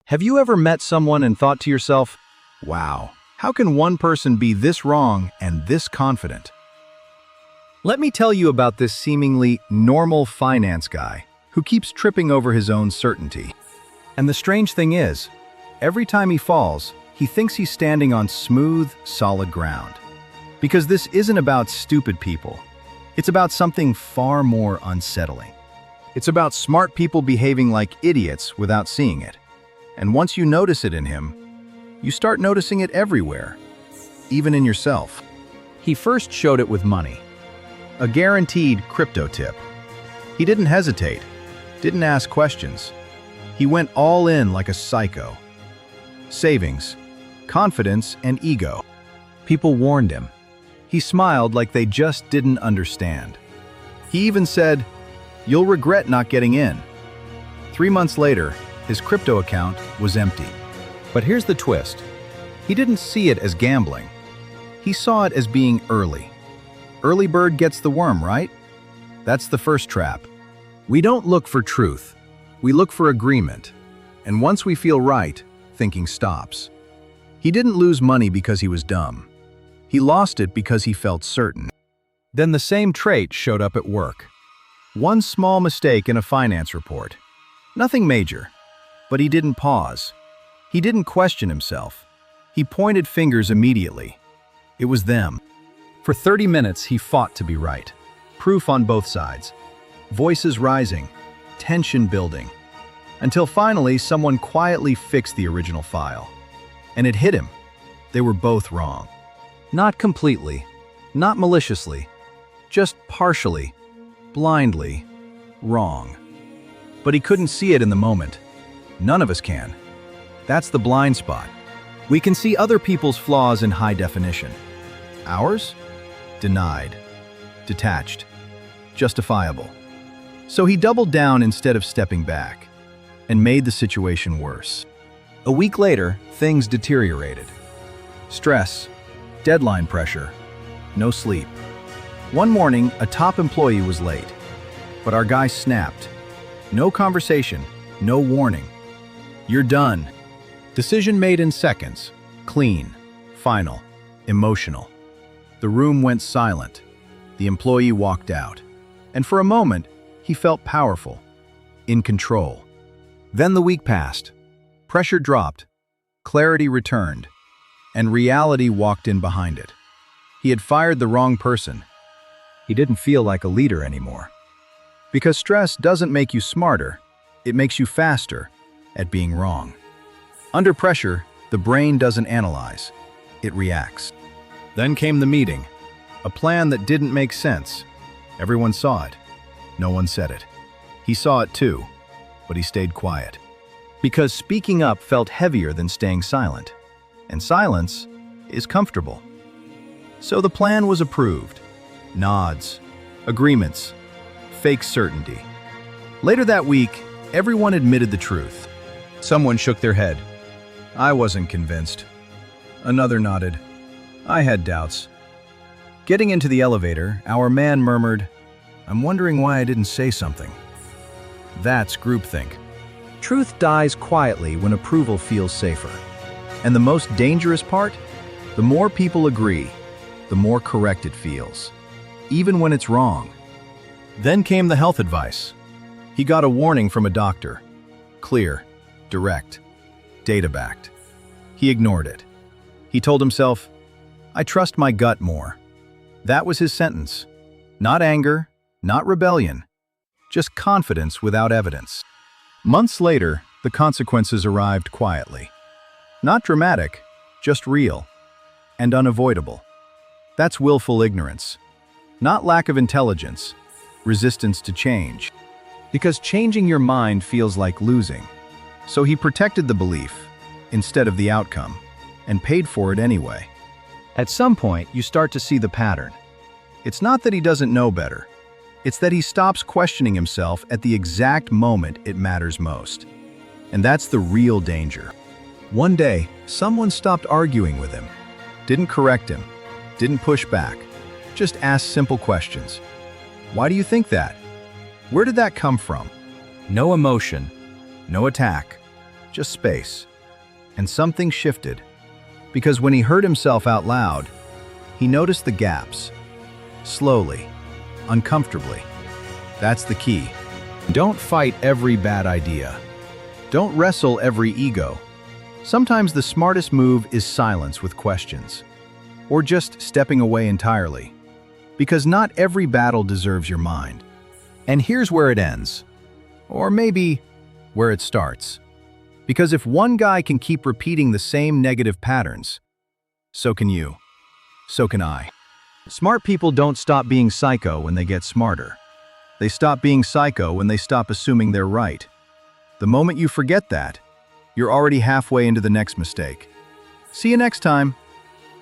Have you ever met someone and thought to yourself, wow, how can one person be this wrong and this confident? Let me tell you about this seemingly normal finance guy who keeps tripping over his own certainty. And the strange thing is, every time he falls, he thinks he's standing on smooth, solid ground. Because this isn't about stupid people. It's about something far more unsettling. It's about smart people behaving like idiots without seeing it. And once you notice it in him, you start noticing it everywhere, even in yourself. He first showed it with money. A guaranteed crypto tip. He didn't hesitate, didn't ask questions. He went all in like a psycho. Savings, confidence, and ego. People warned him. He smiled like they just didn't understand. He even said, "You'll regret not getting in." 3 months later, his crypto account was empty. But here's the twist. He didn't see it as gambling. He saw it as being early. Early bird gets the worm, right? That's the first trap. We don't look for truth. We look for agreement. And once we feel right, thinking stops. He didn't lose money because he was dumb. He lost it because he felt certain. Then the same trait showed up at work. One small mistake in a finance report. Nothing major. But he didn't pause. He didn't question himself. He pointed fingers immediately. It was them. For 30 minutes, he fought to be right. Proof on both sides. Voices rising, tension building. Until finally, someone quietly fixed the original file. And it hit him. They were both wrong. Not completely, not maliciously, just partially, blindly, wrong. But he couldn't see it in the moment. None of us can. That's the blind spot. We can see other people's flaws in high definition. Ours? Denied, detached, justifiable. So he doubled down instead of stepping back, and made the situation worse. A week later, things deteriorated. Stress, deadline pressure, no sleep. One morning, a top employee was late, but our guy snapped. No conversation, no warning. You're done. Decision made in seconds, clean, final, emotional. The room went silent. The employee walked out. And for a moment, he felt powerful, in control. Then the week passed. Pressure dropped, clarity returned, and reality walked in behind it. He had fired the wrong person. He didn't feel like a leader anymore. Because stress doesn't make you smarter, it makes you faster at being wrong. Under pressure, the brain doesn't analyze, it reacts. Then came the meeting, a plan that didn't make sense. Everyone saw it. No one said it. He saw it too, but he stayed quiet. Because speaking up felt heavier than staying silent. And silence is comfortable. So the plan was approved. Nods, agreements, fake certainty. Later that week, everyone admitted the truth. Someone shook their head. I wasn't convinced. Another nodded. I had doubts. Getting into the elevator, our man murmured, "I'm wondering why I didn't say something." That's groupthink. Truth dies quietly when approval feels safer. And the most dangerous part? The more people agree, the more correct it feels, even when it's wrong. Then came the health advice. He got a warning from a doctor. Clear, direct, data-backed. He ignored it. He told himself, "I trust my gut more." That was his sentence. Not anger, not rebellion, just confidence without evidence. Months later, the consequences arrived quietly. Not dramatic, just real and unavoidable. That's willful ignorance, not lack of intelligence, resistance to change. Because changing your mind feels like losing. So he protected the belief instead of the outcome and paid for it anyway. At some point, you start to see the pattern. It's not that he doesn't know better. It's that he stops questioning himself at the exact moment it matters most. And that's the real danger. One day, someone stopped arguing with him, didn't correct him, didn't push back, just asked simple questions. Why do you think that? Where did that come from? No emotion, no attack, just space. And something shifted, because when he heard himself out loud, he noticed the gaps. Slowly, uncomfortably. That's the key. Don't fight every bad idea. Don't wrestle every ego. Sometimes the smartest move is silence with questions, or just stepping away entirely, because not every battle deserves your mind. And here's where it ends, or maybe where it starts. Because if one guy can keep repeating the same negative patterns, so can you, so can I. Smart people don't stop being psycho when they get smarter. They stop being psycho when they stop assuming they're right. The moment you forget that, you're already halfway into the next mistake. See you next time.